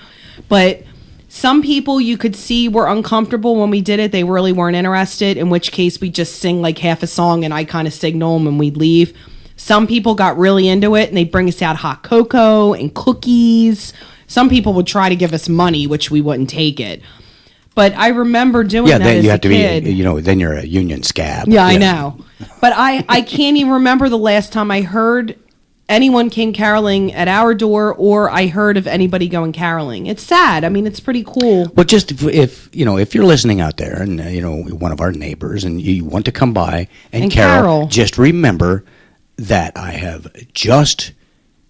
but some people you could see were uncomfortable when we did it. They really weren't interested, in which case we just sing like half a song and I kind of signal them and we'd leave. Some people got really into it and they'd bring us out hot cocoa and cookies. Some people would try to give us money, which we wouldn't take it. But I remember doing Yeah, that then as you a have to kid. be, then you're a union scab. Yeah, I know. But I can't even remember the last time I heard anyone came caroling at our door, or I heard of anybody going caroling. It's sad. I mean, it's pretty cool. But just if you're listening out there and one of our neighbors and you want to come by and carol, just remember that I have just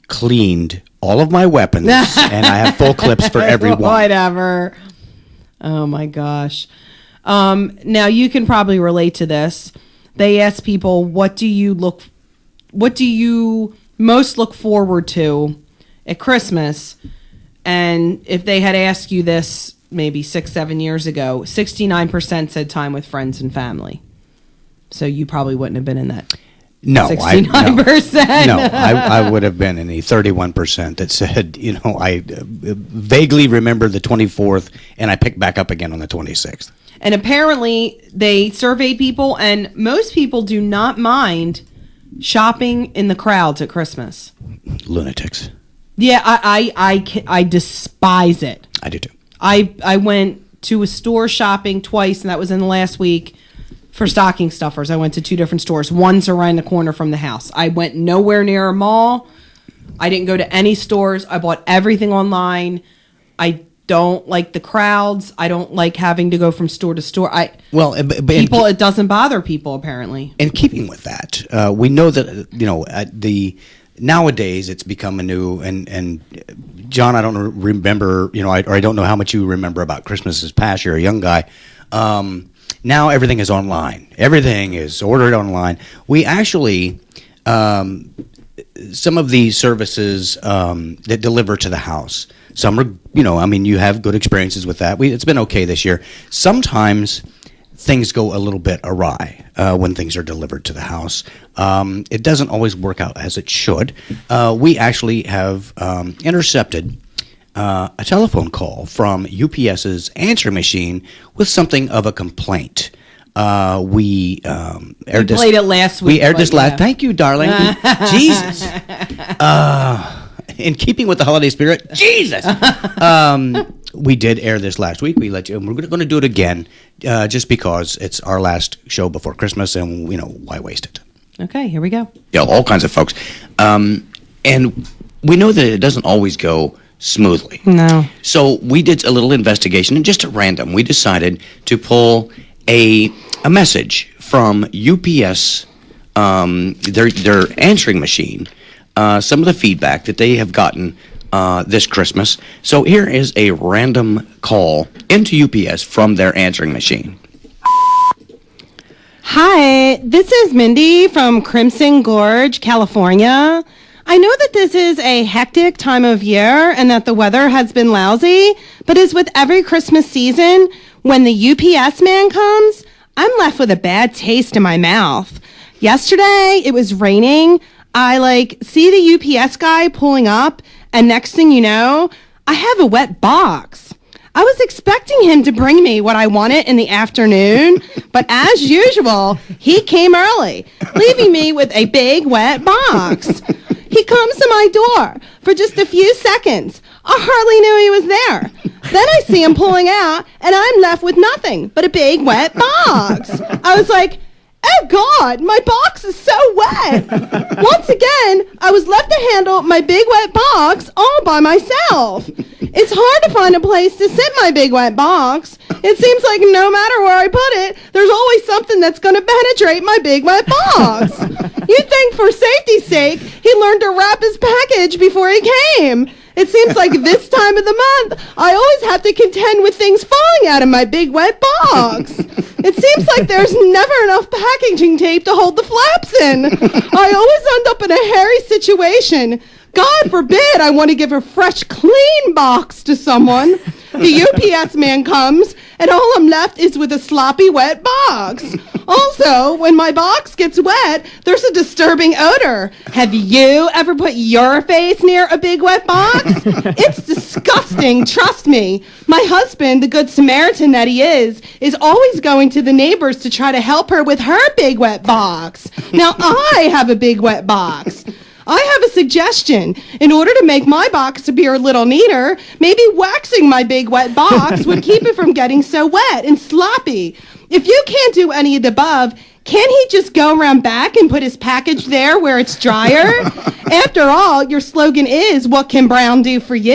cleaned all of my weapons and I have full clips for everyone. Whatever. Oh my gosh. Now you can probably relate to this. They ask people, what do you most look forward to at Christmas? And if they had asked you this maybe 6-7 years ago, 69% said time with friends and family. So you probably wouldn't have been in that. No, 69%. No, I would have been in the 31% that said, I vaguely remember the 24th, and I picked back up again on the 26th. And apparently, they surveyed people, and most people do not mind shopping in the crowds at Christmas. Lunatics. Yeah, I despise it. I do too. I went to a store shopping twice, and that was in the last week. For stocking stuffers, I went to 2 different stores. One's around the corner from the house. I went nowhere near a mall. I didn't go to any stores. I bought everything online. I don't like the crowds. I don't like having to go from store to store. It doesn't bother people apparently. In keeping with that, we know that nowadays it's become a new and John, I don't remember, I don't know how much you remember about Christmas past. You're a young guy. Now everything is online. Everything is ordered online. We actually, some of the services that deliver to the house, some are, you have good experiences with that. It's been okay this year. Sometimes things go a little bit awry when things are delivered to the house. It doesn't always work out as it should. We actually have intercepted a telephone call from UPS's answering machine with something of a complaint. We aired this. Played it last week. We aired this last. Thank you, darling. Jesus. In keeping with the holiday spirit, Jesus. We did air this last week. We let you, and we're going to do it again, just because it's our last show before Christmas, and why waste it? Okay, here we go. Yeah, all kinds of folks, and we know that it doesn't always go smoothly. No. So we did a little investigation, and just at random, we decided to pull a message from UPS, their answering machine, some of the feedback that they have gotten this Christmas. So here is a random call into UPS from their answering machine. Hi, this is Mindy from Crimson Gorge, California. I know that this is a hectic time of year and that the weather has been lousy, but as with every Christmas season, when the UPS man comes, I'm left with a bad taste in my mouth. Yesterday, it was raining. I see the UPS guy pulling up, and next thing you know, I have a wet box. I was expecting him to bring me what I wanted in the afternoon, but as usual, he came early, leaving me with a big wet box. He comes to my door for just a few seconds. I hardly knew he was there. Then I see him pulling out, and I'm left with nothing but a big wet box. I was like, oh God, my box is so wet. Once again, I was left to handle my big wet box all by myself. It's hard to find a place to sit my big wet box. It seems like no matter where I put it, there's always something that's going to penetrate my big wet box. You'd think for safety's sake, he learned to wrap his package before he came. It seems like this time of the month, I always have to contend with things falling out of my big wet box. It seems like there's never enough packaging tape to hold the flaps in. I always end up in a hairy situation. God forbid I want to give a fresh, clean box to someone. The UPS man comes, and all I'm left is with a sloppy, wet box. Also, when my box gets wet, there's a disturbing odor. Have you ever put your face near a big wet box? It's disgusting, trust me. My husband, the good Samaritan that he is always going to the neighbors to try to help her with her big wet box. Now I have a big wet box. I have a suggestion. In order to make my box appear a little neater, maybe waxing my big wet box would keep it from getting so wet and sloppy. If you can't do any of the above, can't he just go around back and put his package there where it's drier? After all, your slogan is, what can Brown do for you?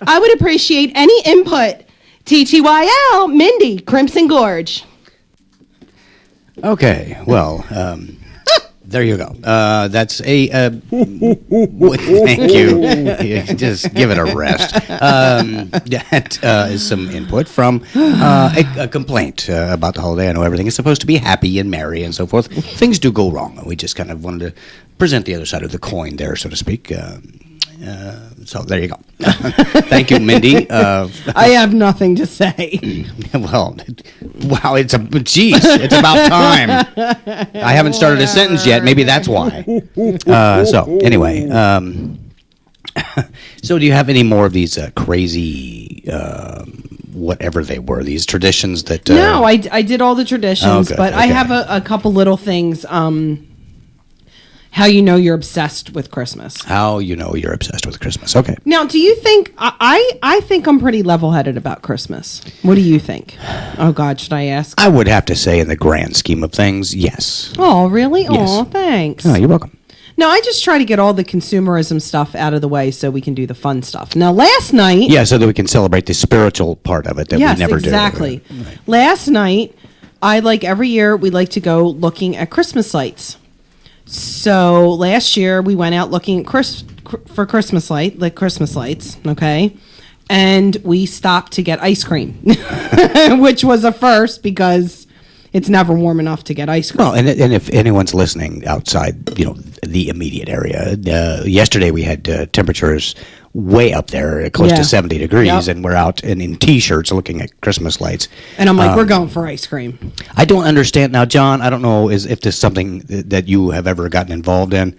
I would appreciate any input. TTYL, Mindy, Crimson Gorge. Okay, well, there you go. That's a. Thank you. Just give it a rest. That is some input from a complaint about the holiday. I know everything is supposed to be happy and merry and so forth. Things do go wrong. We just kind of wanted to present the other side of the coin there, so to speak. So there you go. Thank you, Mindy. I have nothing to say. Well, wow, it's about time. I haven't started a sentence yet. Maybe that's why. So anyway, so do you have any more of these crazy, whatever they were, these traditions that? No, I did all the traditions, Oh, but I okay. have a couple little things. How you know you're obsessed with Christmas. How you know you're obsessed with Christmas? Okay. Now, do you think I think I'm pretty level-headed about Christmas? What do you think? Oh God, should I ask? I would have to say, in the grand scheme of things, yes. Oh, really? Yes. Oh, thanks. Oh, you're welcome. No, I just try to get all the consumerism stuff out of the way so we can do the fun stuff. Now, last night... Yeah, so that we can celebrate the spiritual part of it that yes, we never exactly. do. Right. Last night, every year, we like to go looking at Christmas lights. So last year, we went out looking for Christmas lights, okay? And we stopped to get ice cream, which was a first because it's never warm enough to get ice cream. Well, and if anyone's listening outside, the immediate area, yesterday we had temperatures way up there, close to 70 degrees, Yep. and we're out in T-shirts looking at Christmas lights. And I'm like, we're going for ice cream. I don't understand now, John. I don't know if this is something that you have ever gotten involved in.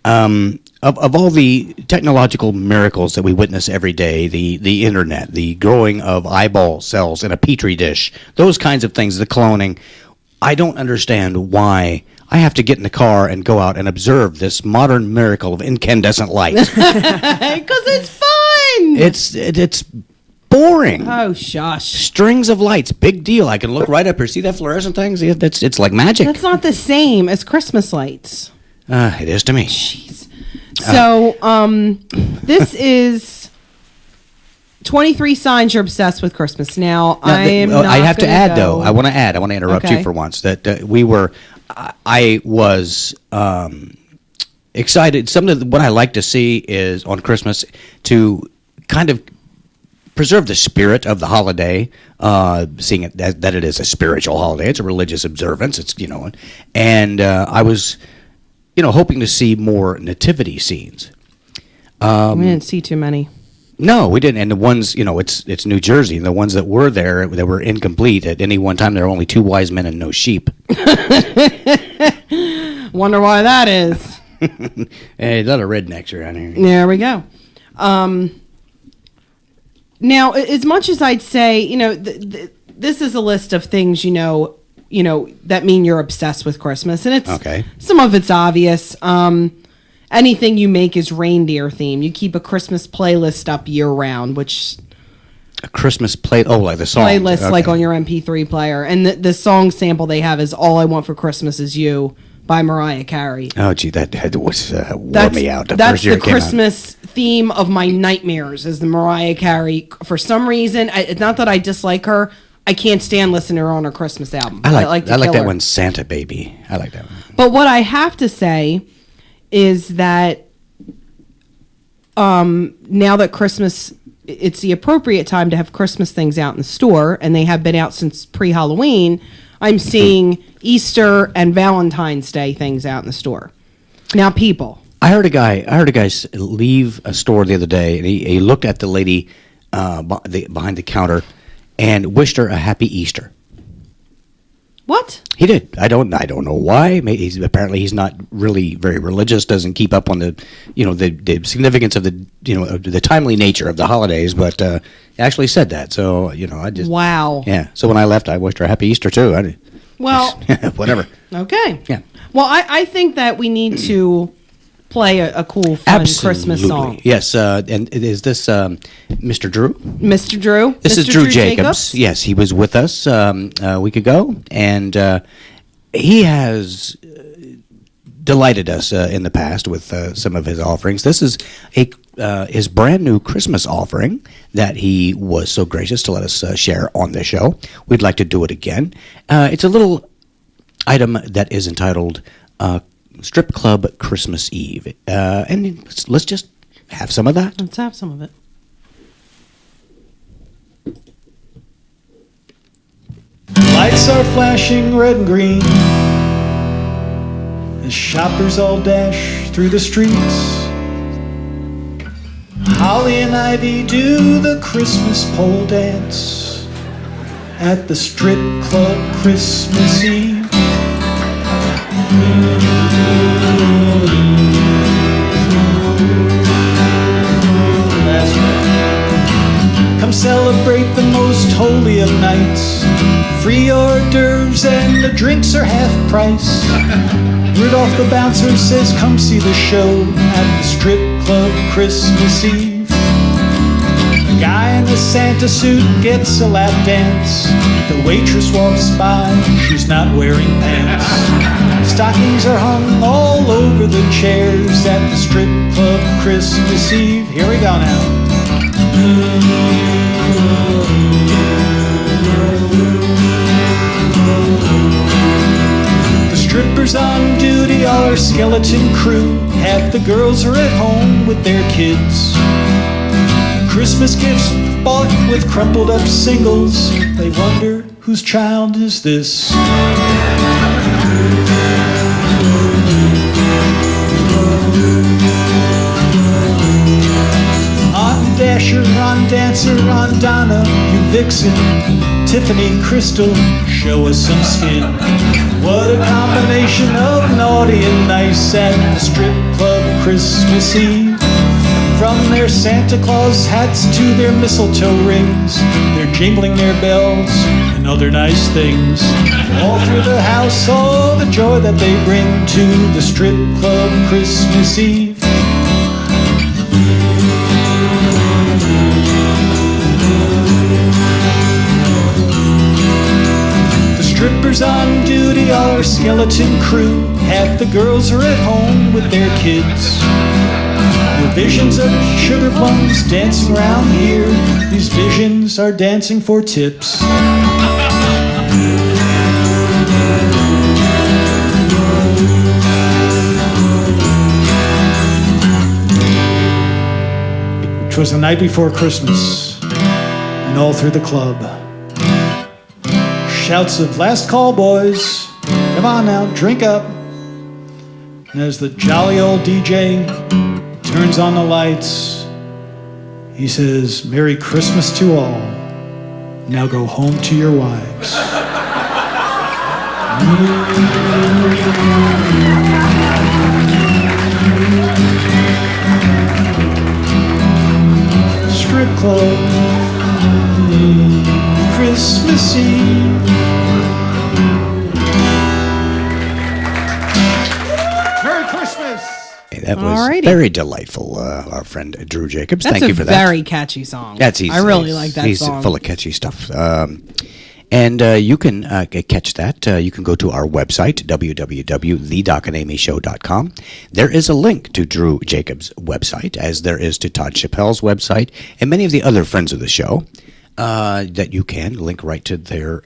Of all the technological miracles that we witness every day, the internet, the growing of eyeball cells in a petri dish, those kinds of things, the cloning, I don't understand why I have to get in the car and go out and observe this modern miracle of incandescent light. Because it's fun. It's boring. Oh, shush. Strings of lights, big deal. I can look right up here. See that fluorescent thing? See, it's like magic. That's not the same as Christmas lights. It is to me. Jeez. So, this is 23 signs you're obsessed with Christmas. Now, I have to add, though. I want to interrupt Okay. you for once. That I was excited. What I like to see is on Christmas to kind of preserve the spirit of the holiday, seeing it that it is a spiritual holiday. It's a religious observance. And I was, hoping to see more nativity scenes. We didn't see too many. No, we didn't. And the ones, it's New Jersey, and the ones that were there, they were incomplete. At any one time, there were only 2 wise men and no sheep. Wonder why that is. Hey, a lot of rednecks around here. There we go. Now, as much as I'd say, this is a list of things, that mean you're obsessed with Christmas. And it's Okay. Some of it's obvious. Anything you make is reindeer themed. You keep a Christmas playlist up year round, which A Christmas like the song. playlist Okay. like on your MP3 player. And the song sample they have is "All I Want for Christmas Is You" by Mariah Carey. Oh, gee, that was wore me out. That's first year the it came out. Christmas theme of my nightmares is the Mariah Carey. For some reason, it's not that I dislike her. I can't stand listening to her on her Christmas album. I like to kill that her. one, Santa Baby. I like that one. But what I have to say is that now that Christmas, it's the appropriate time to have Christmas things out in the store, and they have been out since pre-Halloween. I'm seeing Easter and Valentine's Day things out in the store. Now, people. I heard a guy leave a store the other day, and he looked at the lady behind the counter and wished her a happy Easter. What? He did. I don't know why. Maybe apparently he's not really very religious. Doesn't keep up on the the significance of the timely nature of the holidays. But he actually said that. So I just Wow. Yeah. So when I left, I wished her a happy Easter too. Well, Whatever. okay. Yeah. Well, I think that we need to play a cool, fun Christmas song. Yes. And is this Mr. Drew? Mr. Drew? This is Mr. Drew Jacobs. Yes, he was with us a week ago, and he has delighted us in the past with some of his offerings. This is his brand new Christmas offering that he was so gracious to let us share on the show. We'd like to do it again. It's a little item that is entitled Strip Club Christmas Eve. And let's just have some of that. Let's have some of it. Lights are flashing red and green as shoppers all dash through the streets. Holly and Ivy do the Christmas pole dance at the strip club Christmas Eve. Come celebrate the most holy of nights. Free hors d'oeuvres and the drinks are half price. Rudolph the bouncer says come see the show at the strip club Christmas Eve. The guy in the Santa suit gets a lap dance. The waitress walks by, she's not wearing pants. Stockings are hung all over the chairs at the strip club Christmas Eve. Here we go now. The strippers on duty are our skeleton crew. Half the girls are at home with their kids. Christmas gifts bought with crumpled up singles. They wonder whose child is this. On Dasher, on Dancer, on Donna, you vixen, Tiffany, Crystal, show us some skin. What a combination of naughty and nice at the strip club Christmas Eve. From their Santa Claus hats to their mistletoe rings, they're jingling their bells and other nice things. All through the house, all the joy that they bring to the strip club Christmas Eve. The strippers on duty are our skeleton crew. Half the girls are at home with their kids. The visions of sugar plums dancing around here. These visions are dancing for tips. It was the night before Christmas, and all through the club, shouts of last call, boys. Come on now, drink up. And as the jolly old DJ turns on the lights, he says, Merry Christmas to all. Now go home to your wives. Strip club, Christmas Eve. Merry Christmas! That was Alrighty. very delightful, our friend Drew Jacobs. That's Thank you for that. a very catchy song. That's I really like that he's song. full of catchy stuff. And you can catch that. You can go to our website, www.thedocandamyshow.com. There is a link to Drew Jacobs' website, as there is to Todd Chappelle's website, and many of the other friends of the show, that you can link right to their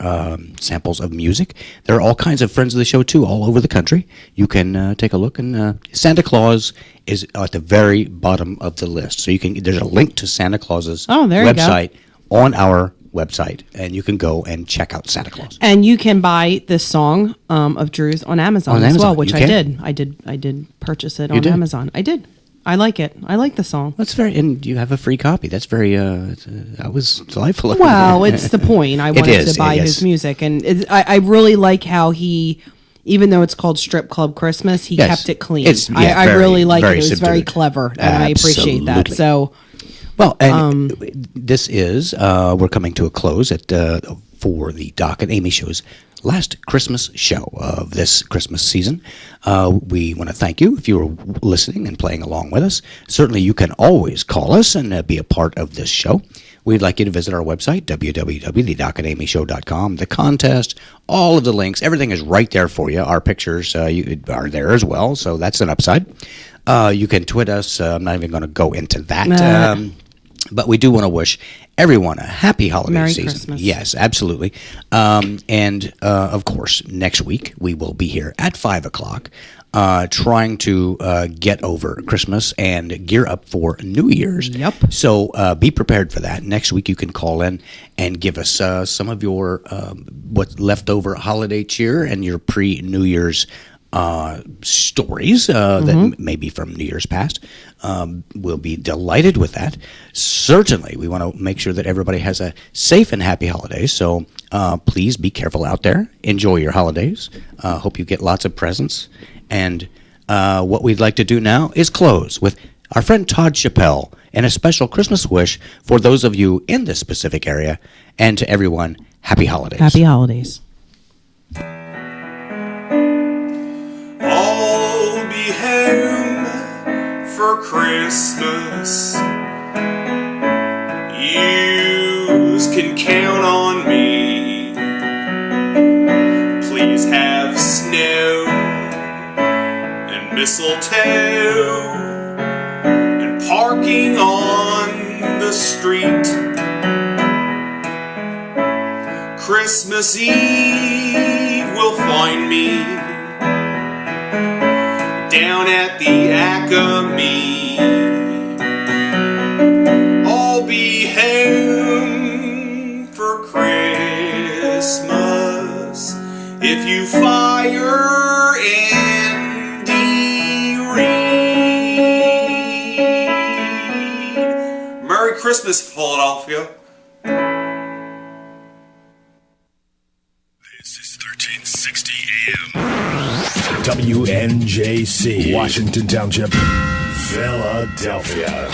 samples of music. There are all kinds of friends of the show, too, all over the country. You can take a look, and Santa Claus is at the very bottom of the list. So there's a link to Santa Claus's website on our website, and you can go and check out Santa Claus. And you can buy this song of Drew's on Amazon as well, which I did. I did purchase it on Amazon. I did. I like it. I like the song. That's and you have a free copy. That's very, that was delightful. Well, it's the point. I wanted to buy his music, and I really like how he, even though it's called Strip Club Christmas, he kept it clean. I really like it. It was very clever, and I appreciate that. So, well, and this is we're coming to a close for the Doc and Amy Show's last Christmas show of this Christmas season. We want to thank you if you were listening and playing along with us. Certainly, you can always call us and be a part of this show. We'd like you to visit our website, www.thedocandamyshow.com. The contest, all of the links, everything is right there for you. Our pictures are there as well, so that's an upside. You can tweet us. I'm not even going to go into that. But we do want to wish everyone a happy holiday Merry season. Christmas. Yes, absolutely. And of course, next week we will be here at 5 o'clock trying to get over Christmas and gear up for New Year's. Yep. So be prepared for that. Next week you can call in and give us some of your what's left over holiday cheer and your pre-New Year's stories that may be from New Year's past. We'll be delighted with that. Certainly, we want to make sure that everybody has a safe and happy holidays. So please be careful out there. Enjoy your holidays. Hope you get lots of presents. And what we'd like to do now is close with our friend Todd Chappelle and a special Christmas wish for those of you in this specific area, and to everyone, happy holidays. Happy holidays. I'll be home for Christmas. Yous can count on me. Please have snow and mistletoe and parking on the street. Christmas Eve will find me down at the Academy. I'll be home for Christmas if you fire Andy Reid. Merry Christmas, Philadelphia. This is 1360 AM. WNJC, Washington Township, Philadelphia.